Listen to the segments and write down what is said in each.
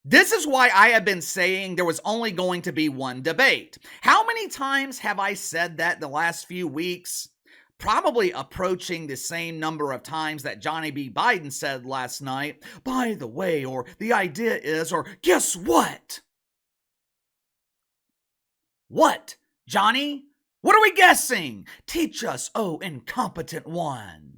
This is why I have been saying there was only going to be one debate. How many times have I said that the last few weeks? Probably approaching the same number of times that Johnny B. Biden said last night, by the way, or the idea is, or guess what? What, Johnny? What are we guessing? Teach us, oh incompetent one.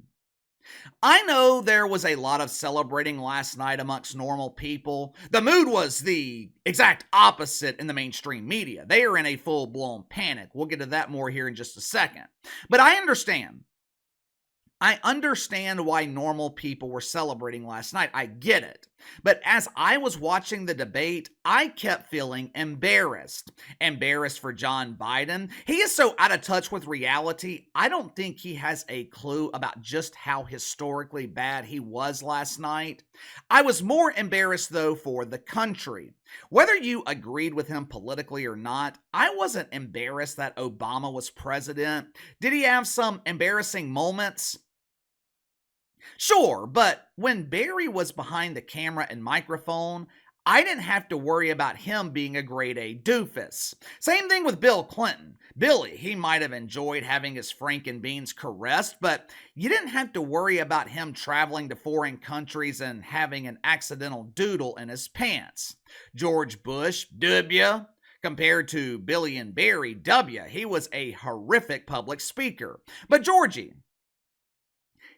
I know there was a lot of celebrating last night amongst normal people. The mood was the exact opposite in the mainstream media. They are in a full-blown panic. We'll get to that more here in just a second. But I understand. I understand why normal people were celebrating last night. I get it. But as I was watching the debate, I kept feeling embarrassed. Embarrassed for John Biden. He is so out of touch with reality, I don't think he has a clue about just how historically bad he was last night. I was more embarrassed, though, for the country. Whether you agreed with him politically or not, I wasn't embarrassed that Obama was president. Did he have some embarrassing moments? Sure, but when Barry was behind the camera and microphone, I didn't have to worry about him being a grade A doofus. Same thing with Bill Clinton. Billy, he might have enjoyed having his Franken beans caressed, but you didn't have to worry about him traveling to foreign countries and having an accidental doodle in his pants. George Bush, W. Compared to Billy and Barry, W. He was a horrific public speaker. But Georgie,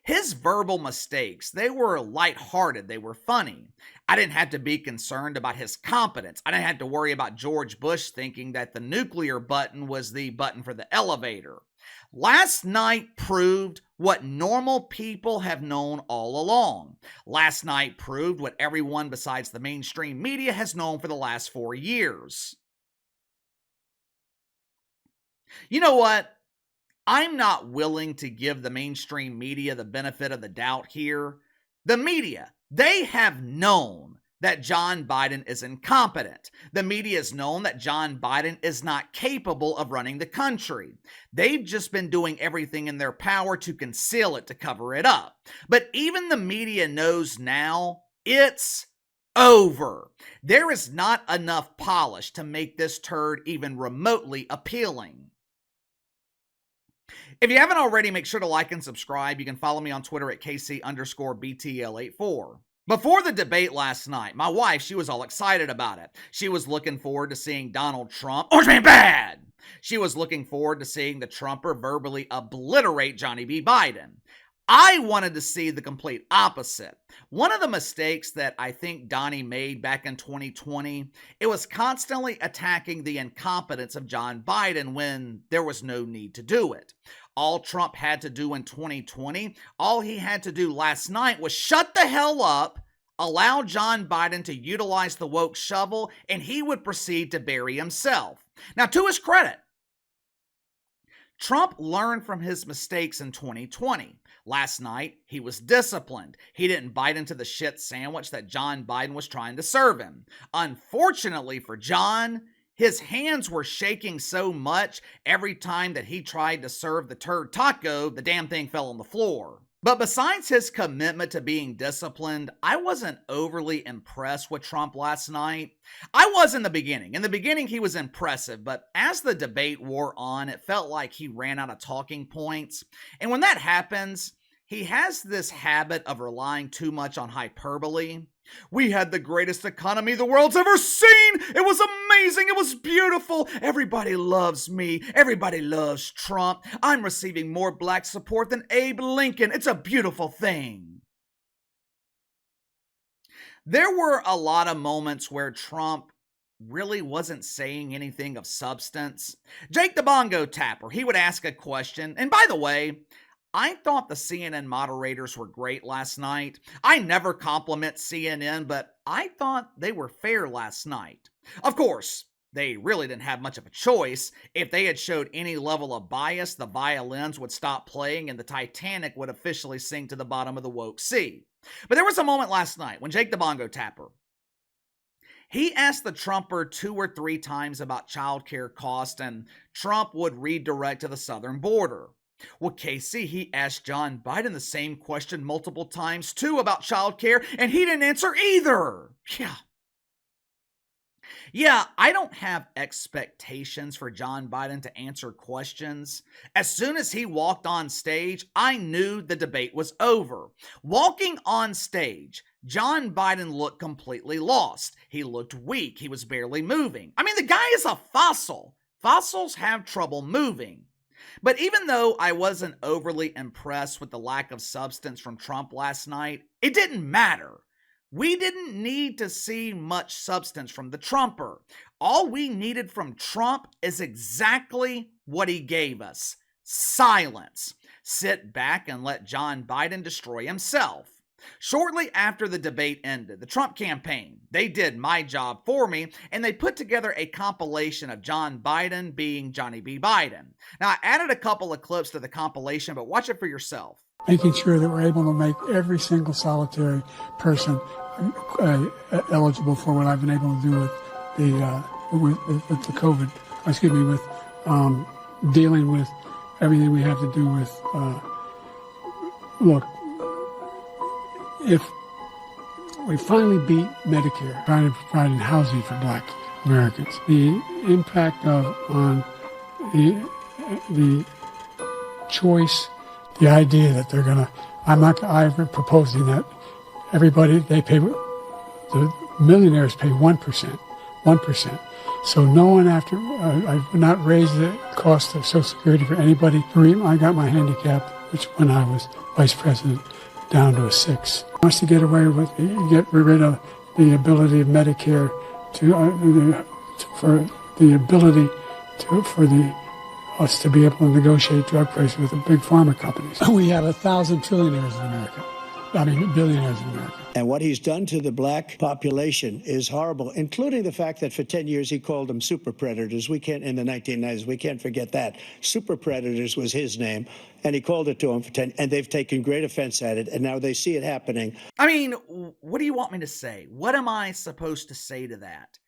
his verbal mistakes, they were lighthearted, they were funny. I didn't have to be concerned about his competence. I didn't have to worry about George Bush thinking that the nuclear button was the button for the elevator. Last night proved what normal people have known all along. Last night proved what everyone besides the mainstream media has known for the last 4 years. You know what? I'm not willing to give the mainstream media the benefit of the doubt here. The media, they have known that John Biden is incompetent. The media has known that John Biden is not capable of running the country. They've just been doing everything in their power to conceal it, to cover it up. But even the media knows now it's over. There is not enough polish to make this turd even remotely appealing. If you haven't already, make sure to like and subscribe. You can follow me on Twitter at KC_BTL84. Before the debate last night, my wife, she was all excited about it. She was looking forward to seeing Donald Trump, Orange Man bad! She was looking forward to seeing the Trumper verbally obliterate Johnny B. Biden. I wanted to see the complete opposite. One of the mistakes that I think Donnie made back in 2020, it was constantly attacking the incompetence of John Biden when there was no need to do it. All Trump had to do in 2020, all he had to do last night was shut the hell up, allow John Biden to utilize the woke shovel, and he would proceed to bury himself. Now, to his credit, Trump learned from his mistakes in 2020. Last night, he was disciplined. He didn't bite into the shit sandwich that John Biden was trying to serve him. Unfortunately for John, his hands were shaking so much every time that he tried to serve the turd taco, the damn thing fell on the floor. But besides his commitment to being disciplined, I wasn't overly impressed with Trump last night. I was in the beginning. In the beginning, he was impressive, but as the debate wore on, it felt like he ran out of talking points. And when that happens, he has this habit of relying too much on hyperbole. We had the greatest economy the world's ever seen. It was amazing. It was beautiful. Everybody loves me. Everybody loves Trump. I'm receiving more black support than Abe Lincoln. It's a beautiful thing. There were a lot of moments where Trump really wasn't saying anything of substance. Jake the Bongo Tapper, he would ask a question. And by the way, I thought the CNN moderators were great last night. I never compliment CNN, but I thought they were fair last night. Of course, they really didn't have much of a choice. If they had showed any level of bias, the violins would stop playing and the Titanic would officially sink to the bottom of the woke sea. But there was a moment last night when Jake the Bongo Tapper, he asked the Trumper 2 or 3 times about childcare costs, and Trump would redirect to the southern border. Well, Casey, he asked John Biden the same question multiple times too about childcare, and he didn't answer either. Yeah. Yeah, I don't have expectations for John Biden to answer questions. As soon as he walked on stage, I knew the debate was over. Walking on stage, John Biden looked completely lost. He looked weak. He was barely moving. I mean, the guy is a fossil. Fossils have trouble moving. But even though I wasn't overly impressed with the lack of substance from Trump last night, it didn't matter. We didn't need to see much substance from the Trumper. All we needed from Trump is exactly what he gave us: silence. Sit back and let John Biden destroy himself. Shortly after the debate ended, the Trump campaign, they did my job for me, and they put together a compilation of John Biden being Johnny B. Biden. Now, I added a couple of clips to the compilation, but watch it for yourself. Making sure that we're able to make every single solitary person eligible for what I've been able to do with the COVID, with dealing with everything we have to do with, look, if we finally beat Medicare, trying to provide housing for Black Americans, the impact on the choice, the idea that they're gonna, I'm proposing that everybody, the millionaires pay 1%. So no one I've not raised the cost of Social Security for anybody. I got my handicap, which when I was vice president, down to a 6. Wants to get rid of the ability of Medicare for us to be able to negotiate drug prices with the big pharma companies. We have 1,000 trillionaires in America. Billionaires in America. And what he's done to the Black population is horrible, including the fact that for 10 years he called them super predators. In the 1990s, we can't forget that. Super predators was his name, and he called it to them for 10, and they've taken great offense at it, and now they see it happening. I mean, what do you want me to say? What am I supposed to say to that?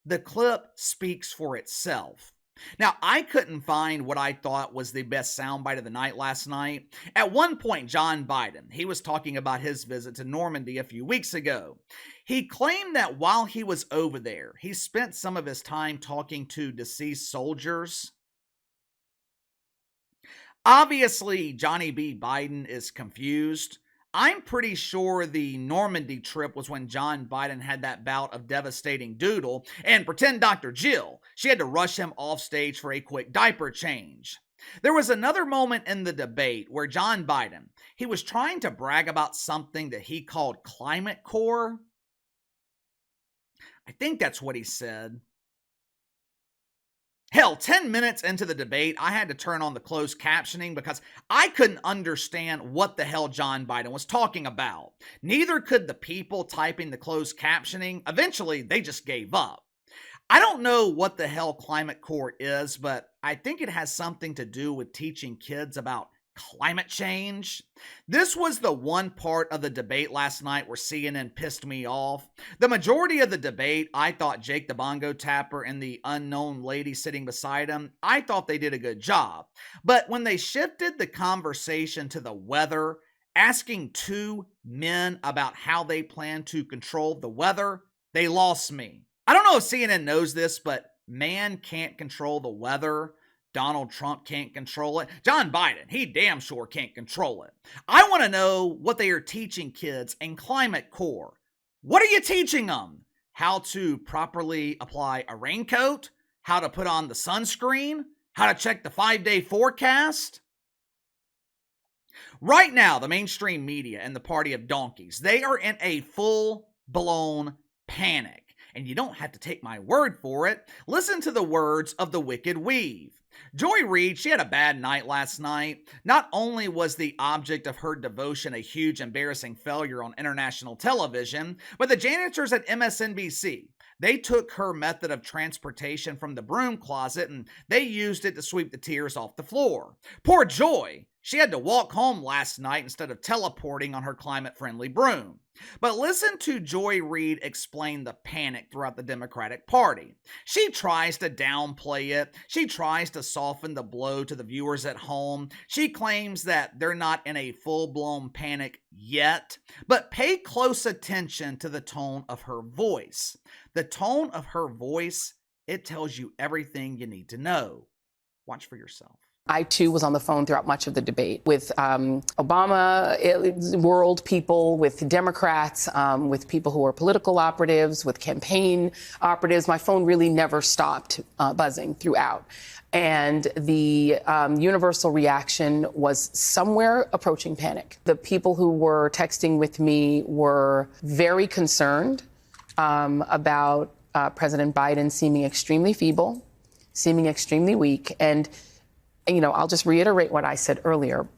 The clip speaks for itself. Now, I couldn't find what I thought was the best soundbite of the night last night. At one point, John Biden, he was talking about his visit to Normandy a few weeks ago. He claimed that while he was over there, he spent some of his time talking to deceased soldiers. Obviously, Johnny B. Biden is confused. I'm pretty sure the Normandy trip was when John Biden had that bout of devastating doodle, and pretend Dr. Jill, she had to rush him off stage for a quick diaper change. There was another moment in the debate where John Biden, he was trying to brag about something that he called climate core. I think that's what he said. Hell, 10 minutes into the debate, I had to turn on the closed captioning because I couldn't understand what the hell John Biden was talking about. Neither could the people typing the closed captioning. Eventually, they just gave up. I don't know what the hell climate core is, but I think it has something to do with teaching kids about climate change. This was the one part of the debate last night where CNN pissed me off. The majority of the debate, I thought Jake the Bongo Tapper and the unknown lady sitting beside him, I thought they did a good job. But when they shifted the conversation to the weather, asking two men about how they plan to control the weather, they lost me. I don't know if CNN knows this, but man can't control the weather. Donald Trump can't control it. John Biden, he damn sure can't control it. I want to know what they are teaching kids in climate core. What are you teaching them? How to properly apply a raincoat? How to put on the sunscreen? How to check the 5-day forecast? Right now, the mainstream media and the party of donkeys, they are in a full-blown panic. And you don't have to take my word for it. Listen to the words of the Wicked Weave. Joy Reid, she had a bad night last night. Not only was the object of her devotion a huge embarrassing failure on international television, but the janitors at MSNBC, they took her method of transportation from the broom closet and they used it to sweep the tears off the floor. Poor Joy. She had to walk home last night instead of teleporting on her climate-friendly broom. But listen to Joy Reid explain the panic throughout the Democratic Party. She tries to downplay it. She tries to soften the blow to the viewers at home. She claims that they're not in a full-blown panic yet. But pay close attention to the tone of her voice. The tone of her voice, it tells you everything you need to know. Watch for yourself. I, too, was on the phone throughout much of the debate with Obama world people, with Democrats, with people who are political operatives, with campaign operatives. My phone really never stopped buzzing throughout. And the universal reaction was somewhere approaching panic. The people who were texting with me were very concerned about President Biden seeming extremely feeble, seeming extremely weak. And you know, I'll just reiterate what I said earlier.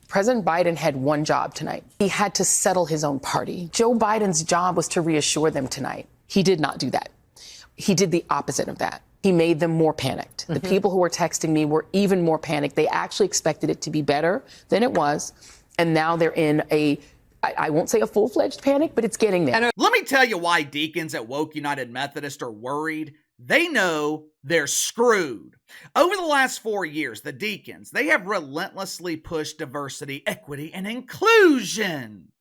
President Biden had one job tonight. He had to settle his own party. Joe Biden's job was to reassure them tonight. He did not do that. He did the opposite of that. He made them more panicked. Mm-hmm. The people who were texting me were even more panicked. They actually expected it to be better than it was. And now they're in I won't say a full-fledged panic, but it's getting there. Let me tell you why deacons at Woke United Methodist are worried. They know they're screwed. Over the last 4 years, the deacons, they have relentlessly pushed diversity, equity, and inclusion.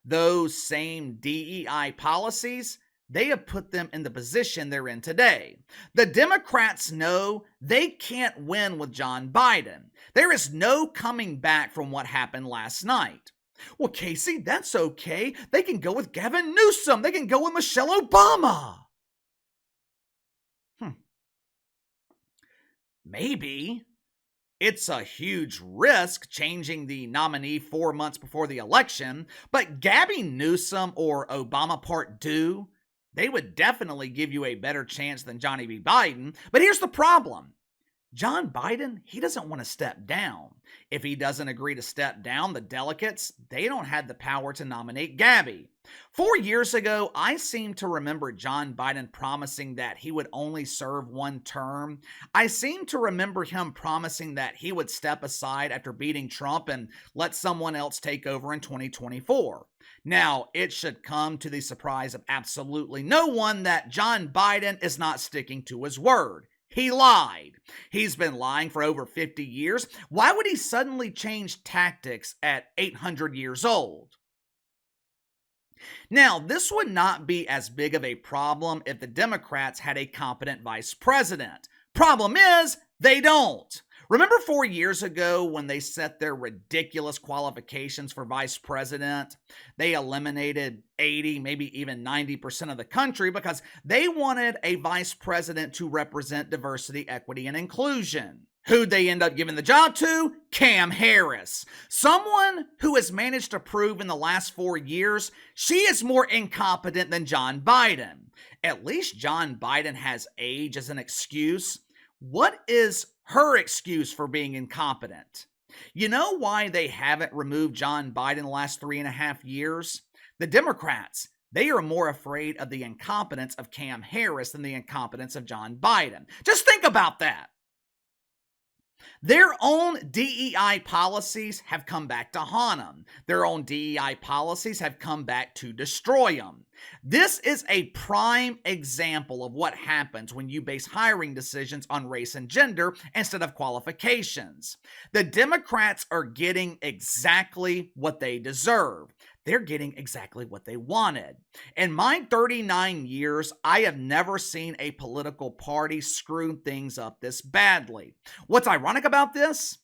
Those same DEI policies, they have put them in the position they're in today. The Democrats know they can't win with John Biden. There is no coming back from what happened last night. Well, Casey, that's okay. They can go with Gavin Newsom. They can go with Michelle Obama. Maybe. It's a huge risk changing the nominee 4 months before the election, but Gabby Newsom or Obama Part 2, they would definitely give you a better chance than Johnny B. Biden. But here's the problem. John Biden, he doesn't want to step down. If he doesn't agree to step down, the delegates, they don't have the power to nominate Gabby. 4 years ago, I seem to remember John Biden promising that he would only serve one term. I seem to remember him promising that he would step aside after beating Trump and let someone else take over in 2024. Now, it should come to the surprise of absolutely no one that John Biden is not sticking to his word. He lied. He's been lying for over 50 years. Why would he suddenly change tactics at 800 years old? Now, this would not be as big of a problem if the Democrats had a competent vice president. Problem is, they don't. Remember 4 years ago when they set their ridiculous qualifications for vice president? They eliminated 80, maybe even 90% of the country because they wanted a vice president to represent diversity, equity, and inclusion. Who'd they end up giving the job to? Cam Harris. Someone who has managed to prove in the last 4 years she is more incompetent than John Biden. At least John Biden has age as an excuse. What is her excuse for being incompetent? You know why they haven't removed John Biden the last 3.5 years? The Democrats, they are more afraid of the incompetence of Cam Harris than the incompetence of John Biden. Just think about that. Their own DEI policies have come back to haunt them. Their own DEI policies have come back to destroy them. This is a prime example of what happens when you base hiring decisions on race and gender instead of qualifications. The Democrats are getting exactly what they deserve. They're getting exactly what they wanted. In my 39 years, I have never seen a political party screw things up this badly. What's ironic about this?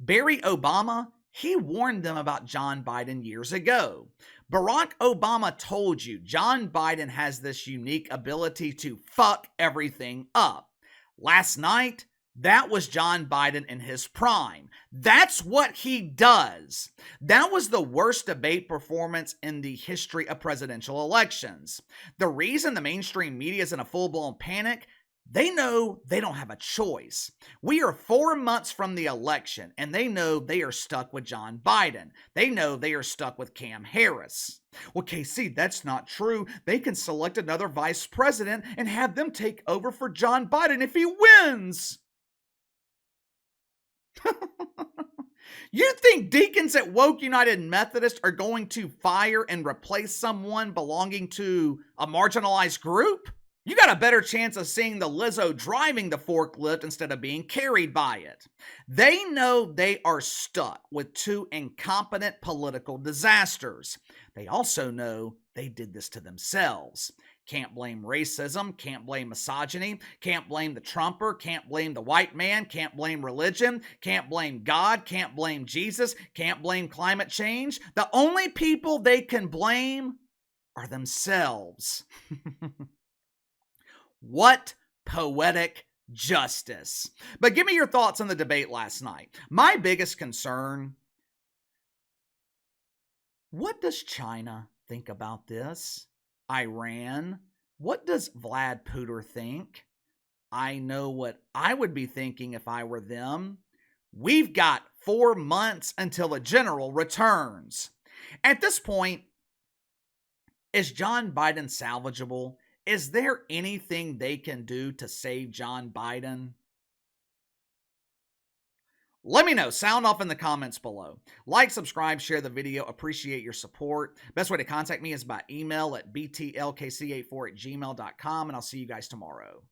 Barack Obama, he warned them about John Biden years ago. Barack Obama told you John Biden has this unique ability to fuck everything up. Last night, that was John Biden in his prime. That's what he does. That was the worst debate performance in the history of presidential elections. The reason the mainstream media is in a full-blown panic, they know they don't have a choice. We are 4 months from the election, and they know they are stuck with John Biden. They know they are stuck with Cam Harris. Well, KC, that's not true. They can select another vice president and have them take over for John Biden if he wins. You think deacons at Woke United Methodist are going to fire and replace someone belonging to a marginalized group? You got a better chance of seeing the Lizzo driving the forklift instead of being carried by it. They know they are stuck with two incompetent political disasters. They also know they did this to themselves. Can't blame racism, can't blame misogyny, can't blame the Trumper, can't blame the white man, can't blame religion, can't blame God, can't blame Jesus, can't blame climate change. The only people they can blame are themselves. What poetic justice. But give me your thoughts on the debate last night. My biggest concern, what does China think about this? Iran? What does Vlad Putin think? I know what I would be thinking if I were them. We've got 4 months until a general returns. At this point, is John Biden salvageable? Is there anything they can do to save John Biden? Let me know. Sound off in the comments below. Like, subscribe, share the video. Appreciate your support. Best way to contact me is by email at btlkc84@gmail.com, and I'll see you guys tomorrow.